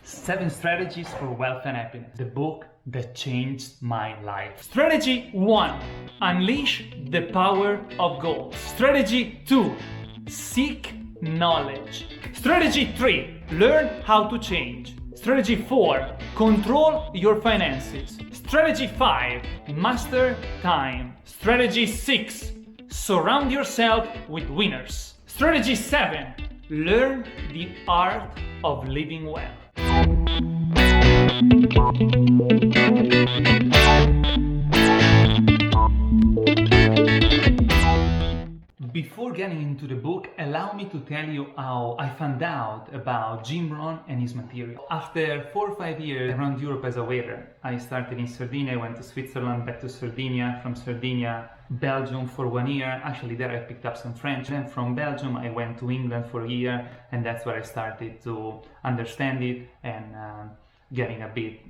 7 Strategies for Wealth and Happiness, the book that changed my life. Strategy 1. Unleash the power of goals. Strategy 2. Seek knowledge. Strategy 3. Learn how to change. Strategy 4. Control your finances. Strategy 5. Master time. Strategy 6. Surround yourself with winners. Strategy 7. Learn the art of living well. Before getting into the book, allow me to tell you how I found out about Jim Rohn and his material. After 4 or 5 years around Europe as a waiter, I started in Sardinia, went to Switzerland, back to Sardinia, from Sardinia, Belgium for 1 year. Actually there I picked up some French. Then from Belgium I went to England for a year, and that's where I started to understand it and getting a bit,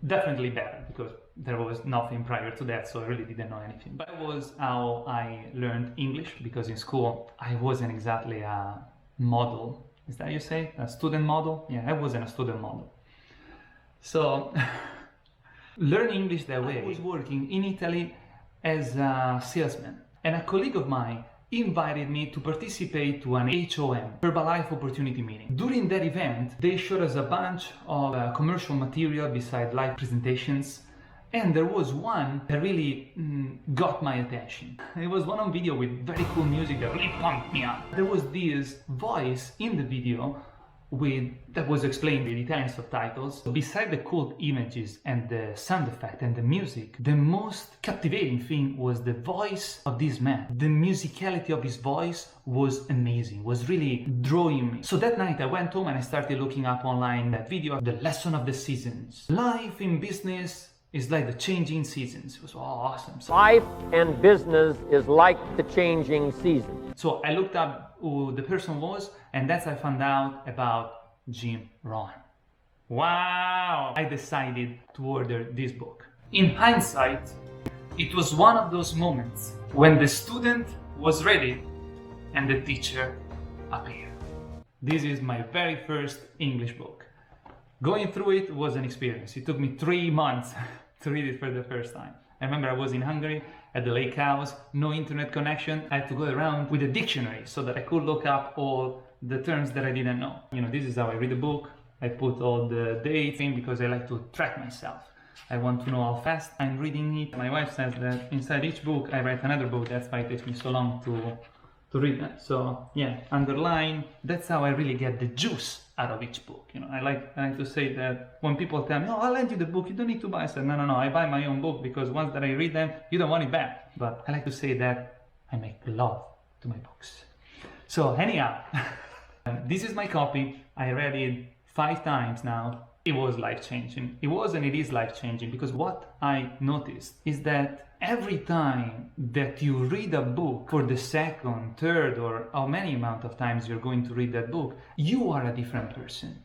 definitely better, because there was nothing prior to that, so I really didn't know anything. But that was how I learned English, because in school I wasn't exactly a model. Is that how you say? A student model? Yeah, I wasn't a student model. So, learn English that way. I was working in Italy as a salesman, and a colleague of mine invited me to participate to an HOM, Herbalife Opportunity Meeting. During that event, they showed us a bunch of commercial material beside live presentations, and there was one that really got my attention. It was one on video with very cool music that really pumped me up. There was this voice in the video that was explained with Italian subtitles. Beside the cool images and the sound effect and the music, the most captivating thing was the voice of this man. The musicality of his voice was amazing, was really drawing me. So that night I went home and I started looking up online that video, The Lesson of the Seasons. Life in business is like the changing seasons. It was awesome. So life and business is like the changing season. So I looked up who the person was, and that's how I found out about Jim Rohn. Wow! I decided to order this book. In hindsight, it was one of those moments when the student was ready and the teacher appeared. This is my very first English book. Going through it was an experience. It took me 3 months to read it for the first time. I remember I was in Hungary at the lake house, no internet connection. I had to go around with a dictionary so that I could look up all the terms that I didn't know. This is how I read a book. I put all the dates in because I like to track myself. I want to know how fast I'm reading it. My wife says that inside each book I write another book. That's why it takes me so long to read that. So yeah, underline. That's how I really get the juice out of each book. I like to say that when people tell me, "Oh, I'll lend you the book, you don't need to buy." I said, no, I buy my own book, because once that I read them, you don't want it back. But I like to say that I make love to my books. So anyhow, this is my copy. I read it 5 times now. It was life-changing. It was and it is life-changing, because what I noticed is that every time that you read a book for the second, third, or how many amount of times you're going to read that book, you are a different person.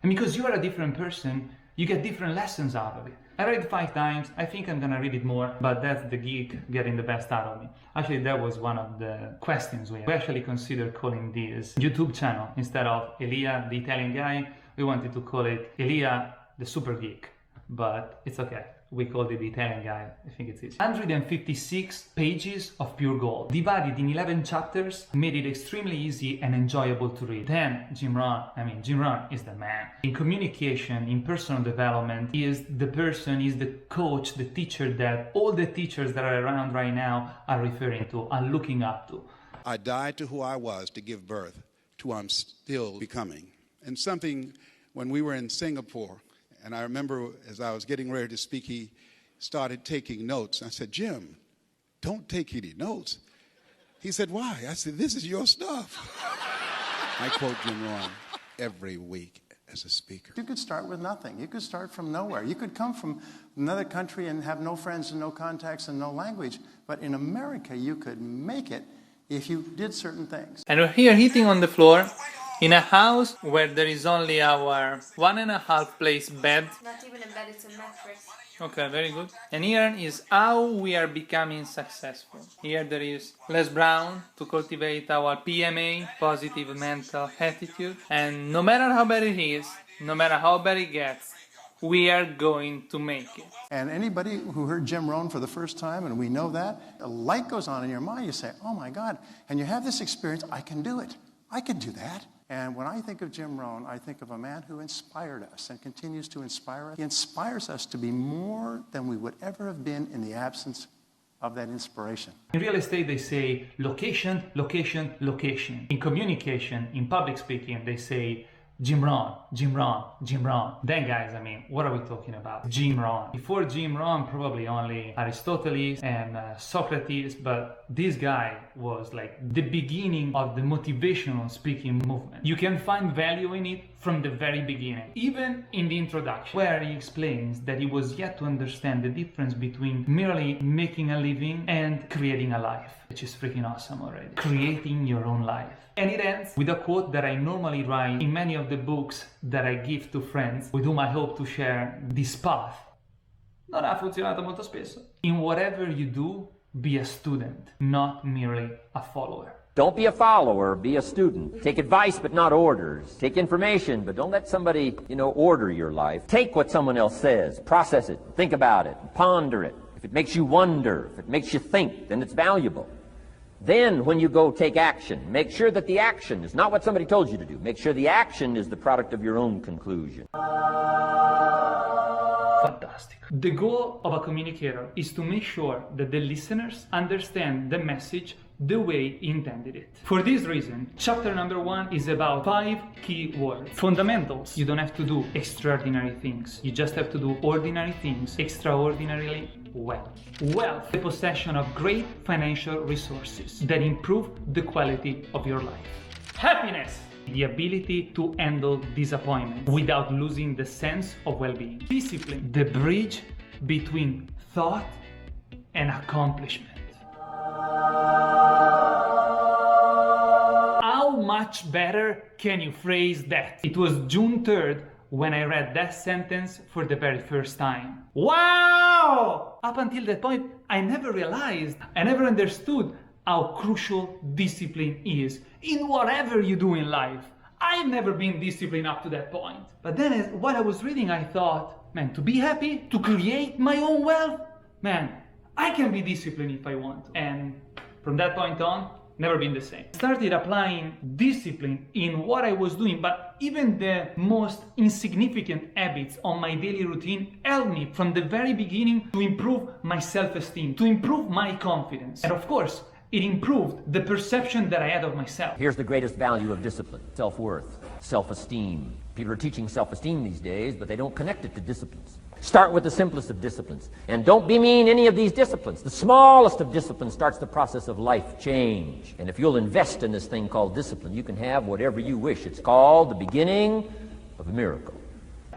And because you are a different person, you get different lessons out of it. I read it 5 times. I think I'm gonna read it more, but that's the geek getting the best out of me. Actually, that was one of the questions we actually considered calling this YouTube channel. Instead of Elia, the Italian guy, we wanted to call it Elia, the super geek. But it's okay. We called it the Italian guy. I think it's easy. 156 pages of pure gold, divided in 11 chapters, made it extremely easy and enjoyable to read. Then Jim Rohn is the man. In communication, in personal development, he is the person, he is the coach, the teacher that all the teachers that are around right now are referring to, are looking up to. I died to who I was to give birth to who I'm still becoming. And something, when we were in Singapore, and I remember as I was getting ready to speak, he started taking notes. I said, "Jim, don't take any notes." He said, "Why?" I said, "This is your stuff." I quote Jim Rohn every week as a speaker. You could start with nothing. You could start from nowhere. You could come from another country and have no friends and no contacts and no language. But in America, you could make it if you did certain things. And we're here hitting on the floor in a house where there is only our 1.5 place bed. Not even a bed, it's a mattress. Okay, very good. And here is how we are becoming successful. Here there is Les Brown to cultivate our PMA, positive mental attitude. And no matter how bad it is, no matter how bad it gets, we are going to make it. And anybody who heard Jim Rohn for the first time, and we know that, a light goes on in your mind. You say, oh my God. And you have this experience, I can do it. I can do that. And when I think of Jim Rohn, I think of a man who inspired us and continues to inspire us. He inspires us to be more than we would ever have been in the absence of that inspiration. In real estate, they say location, location, location. In communication, in public speaking, they say Jim Rohn, Jim Rohn, Jim Rohn. Then guys, I mean, what are we talking about? Jim Rohn. Before Jim Rohn, probably only Aristotle and Socrates, but this guy was like the beginning of the motivational speaking movement. You can find value in it from the very beginning. Even in the introduction, where he explains that he was yet to understand the difference between merely making a living and creating a life, which is freaking awesome already. Creating your own life. And it ends with a quote that I normally write in many of the books that I give to friends with whom I hope to share this path. Non ha funzionato molto spesso. In whatever you do, be a student, not merely a follower. Don't be a follower, be a student. Take advice, but not orders. Take information, but don't let somebody, order your life. Take what someone else says, process it, think about it, ponder it. If it makes you wonder, if it makes you think, then it's valuable. Then, when you go take action, make sure that the action is not what somebody told you to do. Make sure the action is the product of your own conclusion. Fantastic. The goal of a communicator is to make sure that the listeners understand the message the way he intended it. For this reason, chapter number 1 is about 5 key words. Fundamentals. You don't have to do extraordinary things. You just have to do ordinary things extraordinarily well. Wealth, the possession of great financial resources that improve the quality of your life. Happiness, the ability to handle disappointment without losing the sense of well-being. Discipline, the bridge between thought and accomplishment. How much better can you phrase that? It was June 3rd when I read that sentence for the very first time. Wow! Up until that point, I never realized, I never understood how crucial discipline is in whatever you do in life. I've never been disciplined up to that point. But then while I was reading, I thought, man, to be happy, to create my own wealth, man, I can be disciplined if I want. And from that point on, never been the same. Started applying discipline in what I was doing, but even the most insignificant habits on my daily routine helped me from the very beginning to improve my self-esteem, to improve my confidence. And of course, it improved the perception that I had of myself. Here's the greatest value of discipline: self-worth, self-esteem. People are teaching self-esteem these days, but they don't connect it to disciplines. Start with the simplest of disciplines. And don't bemean any of these disciplines. The smallest of disciplines starts the process of life change. And if you'll invest in this thing called discipline, you can have whatever you wish. It's called the beginning of a miracle.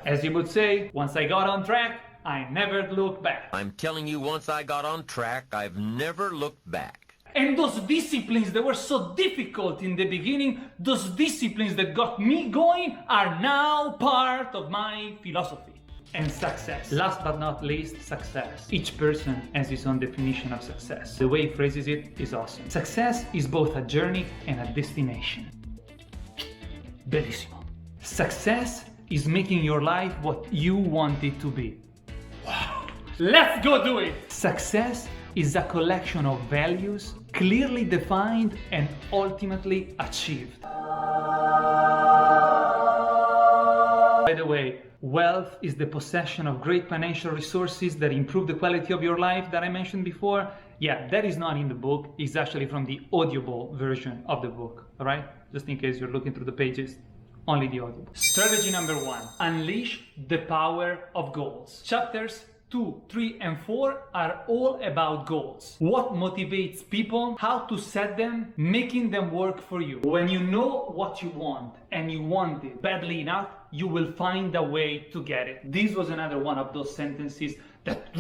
As you would say, once I got on track, I never looked back. I'm telling you, once I got on track, I've never looked back. And those disciplines that were so difficult in the beginning, those disciplines that got me going, are now part of my philosophy. And success. Last but not least, success. Each person has his own definition of success. The way he phrases it is awesome. Success is both a journey and a destination. Bellissimo. Success is making your life what you want it to be. Wow. Let's go do it! Success is a collection of values clearly defined and ultimately achieved. By the way, wealth is the possession of great financial resources that improve the quality of your life that I mentioned before. Yeah, that is not in the book. It's actually from the audible version of the book, all right? Just in case you're looking through the pages, only the audible. Strategy number 1, unleash the power of goals. Chapters 2, 3, and 4 are all about goals. What motivates people, how to set them, making them work for you. When you know what you want and you want it badly enough, you will find a way to get it. This was another one of those sentences that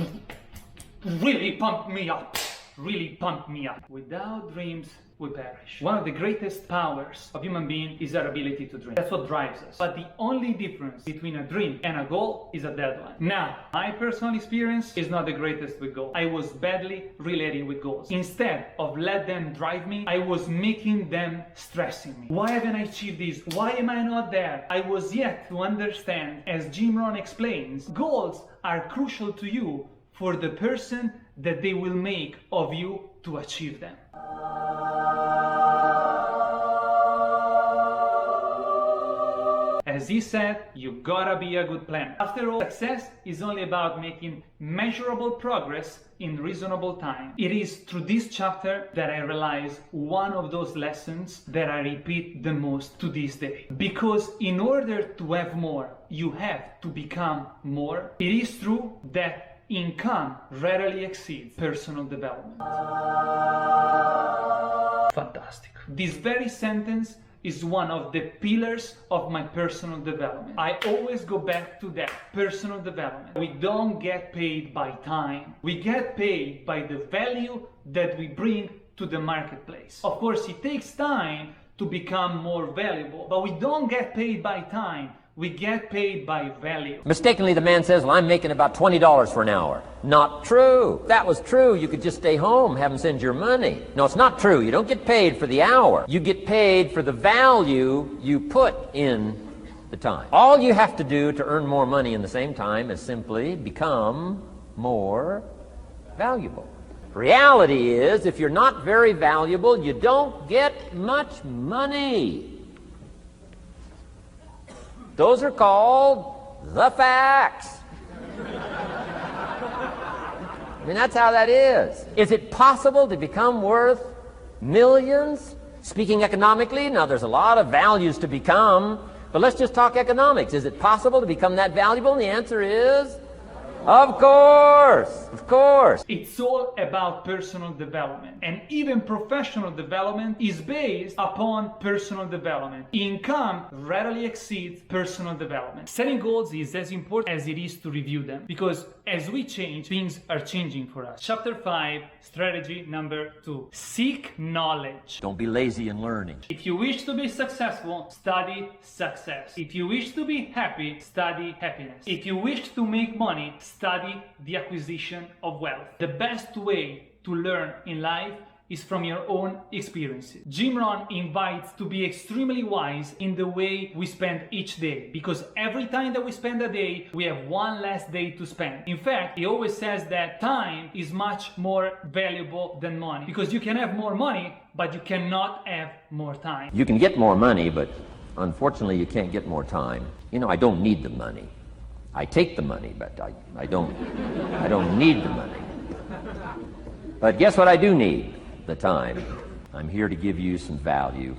really pumped me up. really pumped me up. Without dreams, we perish. One of the greatest powers of human being is our ability to dream. That's what drives us. But the only difference between a dream and a goal is a deadline. Now, my personal experience is not the greatest with goals. I was badly relating with goals. Instead of let them drive me, I was making them stressing me. Why haven't I achieved this? Why am I not there? I was yet to understand, as Jim Rohn explains, goals are crucial to you for the person that they will make of you to achieve them. As he said, you gotta be a good planner. After all, success is only about making measurable progress in reasonable time. It is through this chapter that I realize one of those lessons that I repeat the most to this day. Because in order to have more, you have to become more. It is true that income rarely exceeds personal development. Fantastic. This very sentence is one of the pillars of my personal development. I always go back to that, personal development. We don't get paid by time. We get paid by the value that we bring to the marketplace. Of course, it takes time to become more valuable, but we don't get paid by time. We get paid by value. Mistakenly, the man says, well, I'm making about $20 for an hour. Not true. If that was true, you could just stay home, have them send your money. No, it's not true. You don't get paid for the hour. You get paid for the value you put in the time. All you have to do to earn more money in the same time is simply become more valuable. Reality is, if you're not very valuable, you don't get much money. Those are called the facts. I mean, that's how that is. Is it possible to become worth millions? Speaking economically, now there's a lot of values to become, but let's just talk economics. Is it possible to become that valuable? And the answer is, of course, of course. It's all about personal development, and even professional development is based upon personal development. Income rarely exceeds personal development. Setting goals is as important as it is to review them, because as we change, things are changing for us. Chapter 5, strategy number 2. Seek knowledge. Don't be lazy in learning. If you wish to be successful, study success. If you wish to be happy, study happiness. If you wish to make money, study the acquisition of wealth. The best way to learn in life is from your own experiences. Jim Rohn invites to be extremely wise in the way we spend each day, because every time that we spend a day, we have one less day to spend. In fact, he always says that time is much more valuable than money, because you can have more money, but you cannot have more time. You can get more money, but unfortunately you can't get more time. You know, I don't need the money. I take the money, but I don't need the money. But guess what I do need? The time. I'm here to give you some value,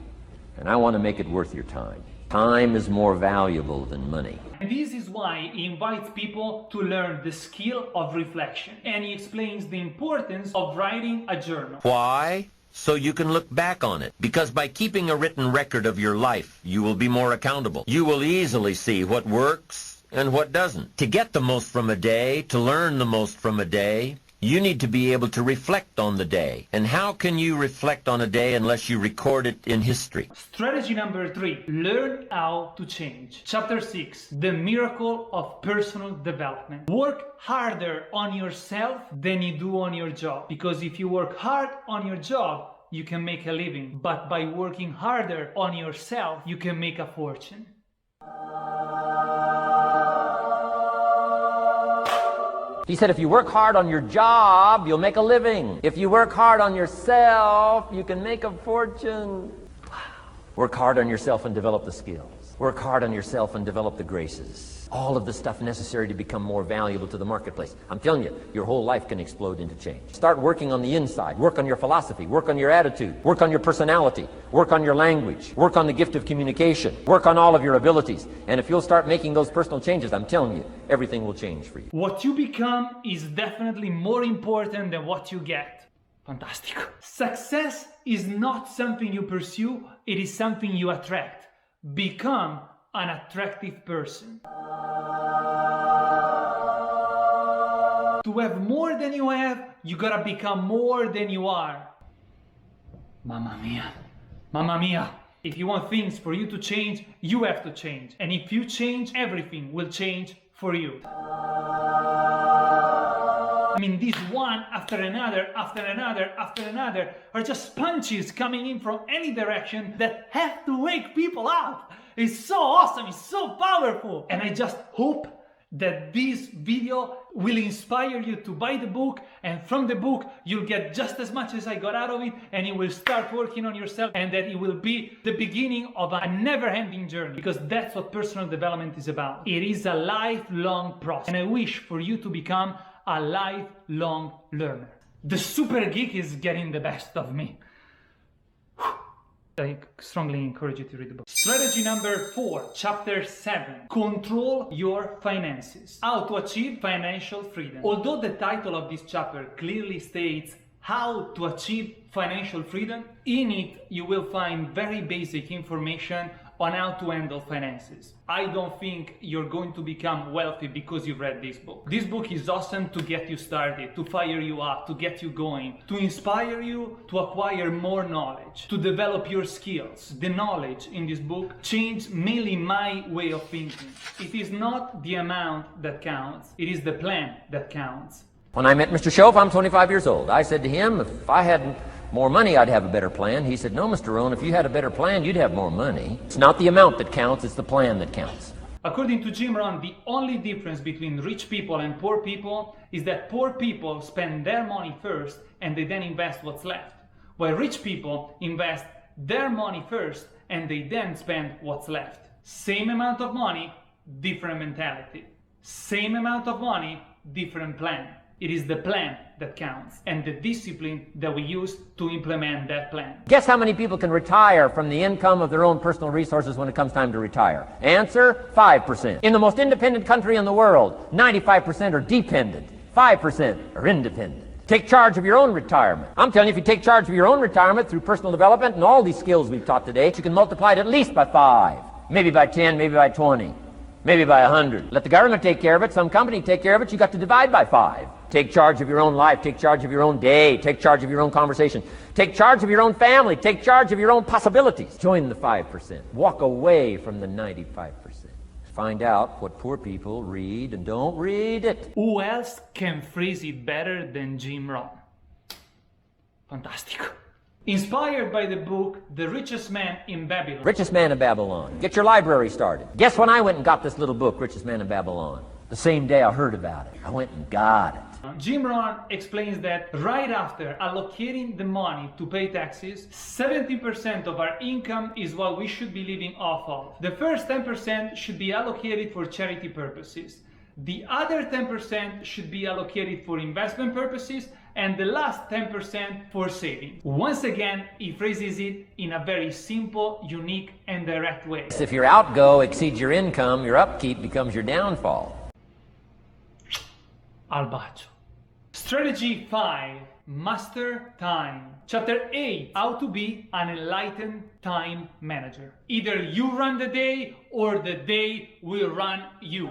and I want to make it worth your time. Time is more valuable than money. And this is why he invites people to learn the skill of reflection, and he explains the importance of writing a journal. Why? So you can look back on it. Because by keeping a written record of your life, you will be more accountable. You will easily see what works and what doesn't. To get the most from a day, to learn the most from a day, you need to be able to reflect on the day. And how can you reflect on a day unless you record it in history? Strategy number 3, learn how to change. Chapter 6, the miracle of personal development. Work harder on yourself than you do on your job. Because if you work hard on your job, you can make a living. But by working harder on yourself, you can make a fortune. He said, if you work hard on your job, you'll make a living. If you work hard on yourself, you can make a fortune. Work hard on yourself and develop the skills. Work hard on yourself and develop the graces. All of the stuff necessary to become more valuable to the marketplace. I'm telling you, your whole life can explode into change. Start working on the inside. Work on your philosophy. Work on your attitude. Work on your personality. Work on your language. Work on the gift of communication. Work on all of your abilities. And if you'll start making those personal changes, I'm telling you, everything will change for you. What you become is definitely more important than what you get. Fantastic. Success is not something you pursue, it is something you attract. Become an attractive person. To have more than you have, you gotta become more than you are. Mamma mia. Mamma mia. If you want things for you to change, you have to change. And if you change, everything will change for you. I mean, these one after another, after another, after another are just punches coming in from any direction that have to wake people up. It's so awesome, it's so powerful. And I just hope that this video will inspire you to buy the book, and from the book you'll get just as much as I got out of it, and you will start working on yourself, and that it will be the beginning of a never-ending journey, because that's what personal development is about. It is a lifelong process, and I wish for you to become a lifelong learner. The super geek is getting the best of me. I strongly encourage you to read the book. Strategy number 4, chapter 7. Control your finances. How to achieve financial freedom. Although the title of this chapter clearly states how to achieve financial freedom, in it you will find very basic information on how to handle finances. I don't think you're going to become wealthy because you've read this book. This book is awesome to get you started, to fire you up, to get you going, to inspire you to acquire more knowledge, to develop your skills. The knowledge in this book changed mainly my way of thinking. It is not the amount that counts, it is the plan that counts. When I met Mr. Schoaf, I'm 25 years old. I said to him, if I had more money, I'd have a better plan. He said, no, Mr. Rohn, if you had a better plan, you'd have more money. It's not the amount that counts, it's the plan that counts. According to Jim Rohn, the only difference between rich people and poor people is that poor people spend their money first and they then invest what's left, while rich people invest their money first and they then spend what's left. Same amount of money, different mentality. Same amount of money, different plan. It is the plan that counts, and the discipline that we use to implement that plan. Guess how many people can retire from the income of their own personal resources when it comes time to retire? Answer, 5%. In the most independent country in the world, 95% are dependent, 5% are independent. Take charge of your own retirement. I'm telling you, if you take charge of your own retirement through personal development and all these skills we've taught today, you can multiply it at least by 5, maybe by 10, maybe by 20. Maybe by 100. Let the government take care of it, some company take care of it, you got to divide by 5. Take charge of your own life, take charge of your own day, take charge of your own conversation, take charge of your own family, take charge of your own possibilities. Join the 5%. Walk away from the 95%. Find out what poor people read and don't read it. Who else can phrase it better than Jim Rohn? Fantastico. Inspired by the book, The Richest Man in Babylon. Richest Man in Babylon. Get your library started. Guess when I went and got this little book, Richest Man in Babylon? The same day I heard about it. I went and got it. Jim Rohn explains that right after allocating the money to pay taxes, 70% of our income is what we should be living off of. The first 10% should be allocated for charity purposes. The other 10% should be allocated for investment purposes, and the last 10% for saving. Once again, he phrases it in a very simple, unique, and direct way. If your outgo exceeds your income, your upkeep becomes your downfall. Al bacio. Strategy 5. Master time. Chapter 8. How to be an enlightened time manager. Either you run the day or the day will run you.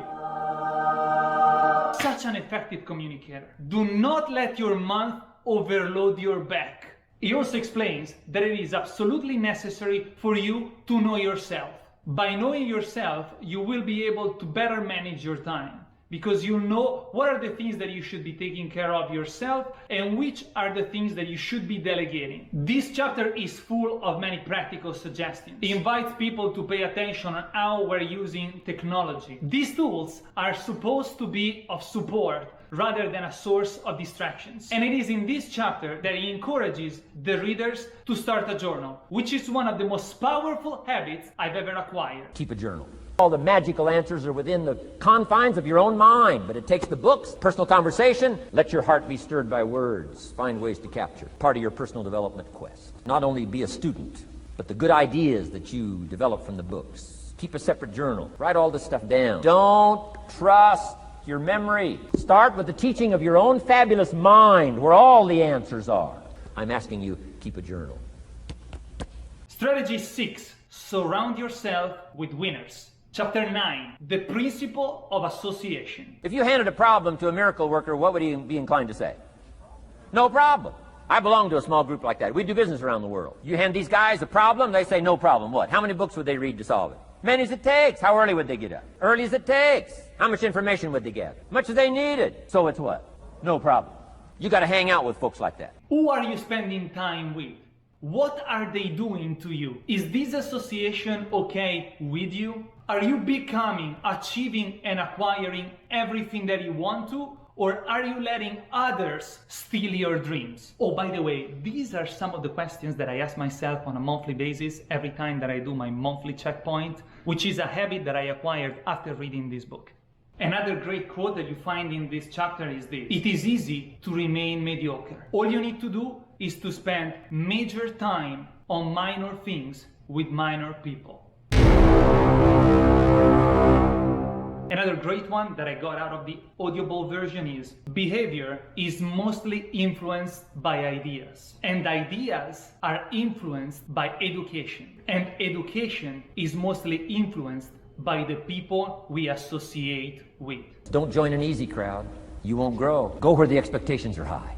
Such an effective communicator. Do not let your month overload your back. He also explains that it is absolutely necessary for you to know yourself. By knowing yourself, you will be able to better manage your time, because you know what are the things that you should be taking care of yourself and which are the things that you should be delegating. This chapter is full of many practical suggestions. It invites people to pay attention on how we're using technology. These tools are supposed to be of support rather than a source of distractions. And it is in this chapter that he encourages the readers to start a journal, which is one of the most powerful habits I've ever acquired. Keep a journal. All the magical answers are within the confines of your own mind, but it takes the books, personal conversation. Let your heart be stirred by words. Find ways to capture. Part of your personal development quest. Not only be a student, but the good ideas that you develop from the books. Keep a separate journal. Write all this stuff down. Don't trust your memory. Start with the teaching of your own fabulous mind, where all the answers are. I'm asking you, keep a journal. Strategy 6. Surround yourself with winners. Chapter 9, the principle of association. If you handed a problem to a miracle worker, what would he be inclined to say? No problem. I belong to a small group like that. We do business around the world. You hand these guys a problem, they say no problem. What? How many books would they read to solve it? Many as it takes. How early would they get up? Early as it takes. How much information would they gather? Much as they needed. So it's what? No problem. You got to hang out with folks like that. Who are you spending time with? What are they doing to you? Is this association okay with you? Are you becoming, achieving, and acquiring everything that you want to? Or are you letting others steal your dreams? Oh, by the way, these are some of the questions that I ask myself on a monthly basis every time that I do my monthly checkpoint, which is a habit that I acquired after reading this book. Another great quote that you find in this chapter is this: "It is easy to remain mediocre. All you need to do is to spend major time on minor things with minor people." Another great one that I got out of the Audible version is: "Behavior is mostly influenced by ideas, and ideas are influenced by education, and education is mostly influenced by the people we associate with." Don't join an easy crowd. You won't grow. Go where the expectations are high.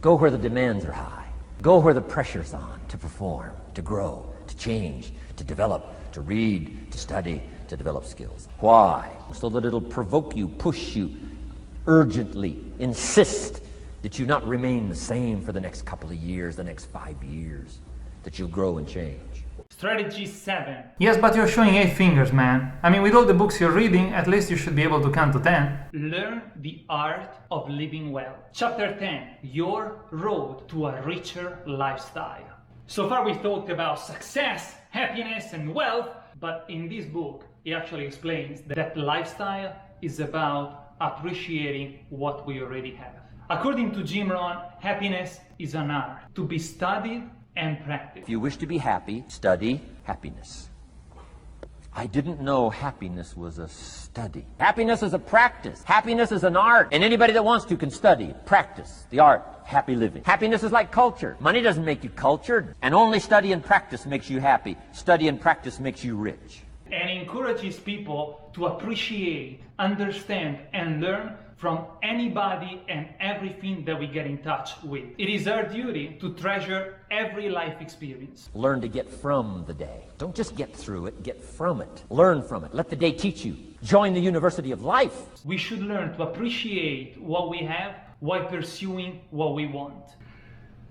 Go where the demands are high. Go where the pressure's on to perform, to grow, to change, to develop, to read, to study, to develop skills. Why? So that it'll provoke you, push you, urgently insist that you not remain the same for the next couple of years, the next 5 years, that you'll grow and change. Strategy 7. Yes, but you're showing 8 fingers, man. I mean, with all the books you're reading, at least you should be able to count to 10. Learn the art of living well. Chapter 10. Your road to a richer lifestyle. So far we've talked about success, happiness, and wealth, but in this book, he actually explains that lifestyle is about appreciating what we already have. According to Jim Rohn, happiness is an art to be studied and practiced. If you wish to be happy, study happiness. I didn't know happiness was a study. Happiness is a practice. Happiness is an art. And anybody that wants to can study, practice the art of happy living. Happiness is like culture. Money doesn't make you cultured. And only study and practice makes you happy. Study and practice makes you rich. And encourages people to appreciate, understand, and learn from anybody and everything that we get in touch with. It is our duty to treasure every life experience. Learn to get from the day. Don't just get through it, get from it. Learn from it. Let the day teach you. Join the University of Life. We should learn to appreciate what we have while pursuing what we want.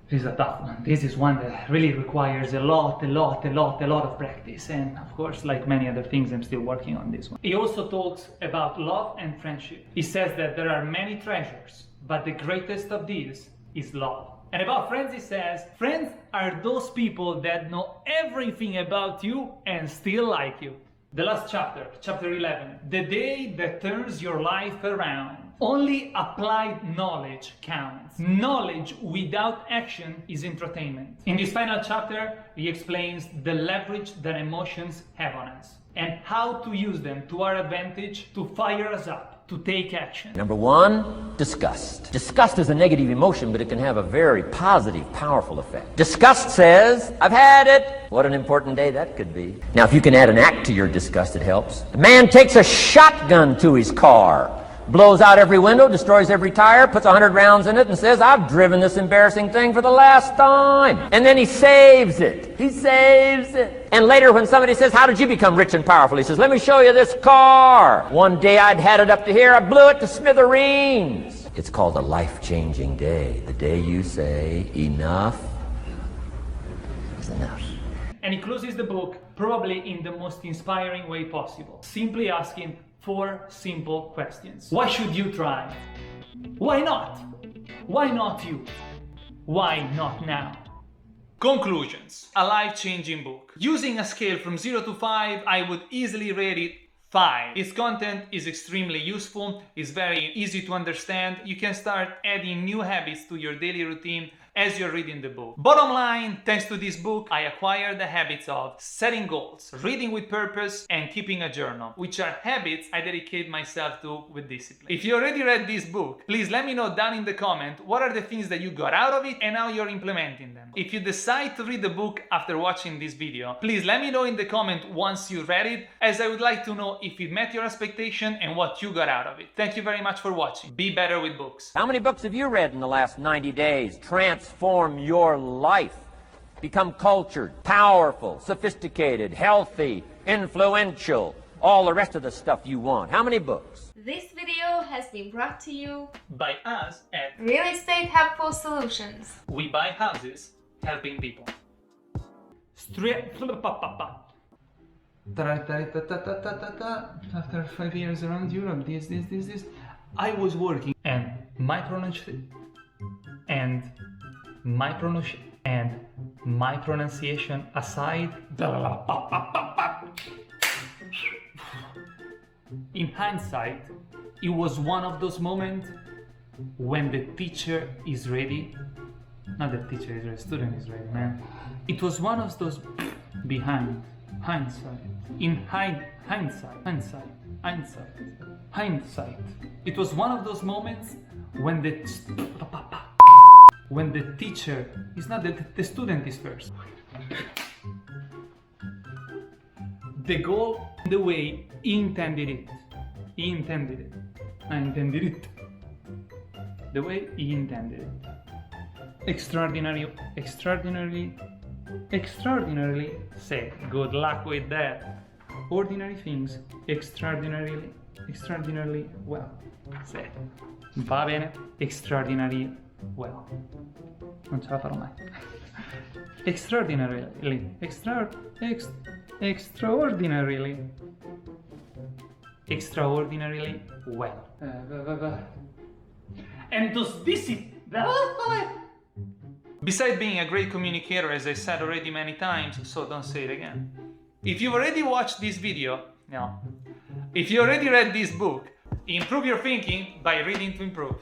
This is a tough one. This is one that really requires a lot of practice. And of course, like many other things, I'm still working on this one. He also talks about love and friendship. He says that there are many treasures, but the greatest of these is love. And about friends, he says, friends are those people that know everything about you and still like you. The last chapter, chapter 11, the day that turns your life around. Only applied knowledge counts. Knowledge without action is entertainment. In this final chapter, he explains the leverage that emotions have on us and how to use them to our advantage to fire us up, to take action. Number 1, disgust. Disgust is a negative emotion, but it can have a very positive, powerful effect. Disgust says, I've had it. What an important day that could be. Now, if you can add an act to your disgust, it helps. The man takes a shotgun to his car, blows out every window, destroys every tire, puts 100 rounds in it, and says, I've driven this embarrassing thing for the last time. And then he saves it. He saves it. And later when somebody says, how did you become rich and powerful? He says, let me show you this car. One day I'd had it up to here, I blew it to smithereens. It's called a life-changing day. The day you say, enough is enough. And he closes the book probably in the most inspiring way possible, simply asking 4 simple questions. Why should you try? Why not? Why not you? Why not now? Conclusions. A life-changing book. Using a scale from 0 to 5, I would easily rate it 5. Its content is extremely useful, it's very easy to understand. You can start adding new habits to your daily routine as you're reading the book. Bottom line, thanks to this book, I acquired the habits of setting goals, reading with purpose, and keeping a journal, which are habits I dedicate myself to with discipline. If you already read this book, please let me know down in the comment what are the things that you got out of it and how you're implementing them. If you decide to read the book after watching this video, please let me know in the comment once you read it, as I would like to know if it met your expectation and what you got out of it. Thank you very much for watching. Be better with books. How many books have you read in the last 90 days? Transform your life. Become cultured, powerful, sophisticated, healthy, influential, all the rest of the stuff you want. How many books? This video has been brought to you By us at Real Estate Helpful Solutions. We Buy Houses, Helping People. After 5 years around Europe, this. I was working, and my pronunciation aside, in hindsight, it was one of those moments when the teacher is ready. Not the teacher is ready, student is ready, man. It was one of those behind hindsight. In hindsight. It was one of those moments when the teacher is not the student is first. The goal, the way he intended it. I intended it. The way he intended it. Extraordinarily say, good luck with that. Ordinary things, extraordinarily well. Say, va bene, extraordinarily well. Non ce la farò mai. Extraordinarily well. And does this it? Besides being a great communicator, as I said already many times, so don't say it again. If you've already watched this video, if you already read this book, improve your thinking by reading to improve.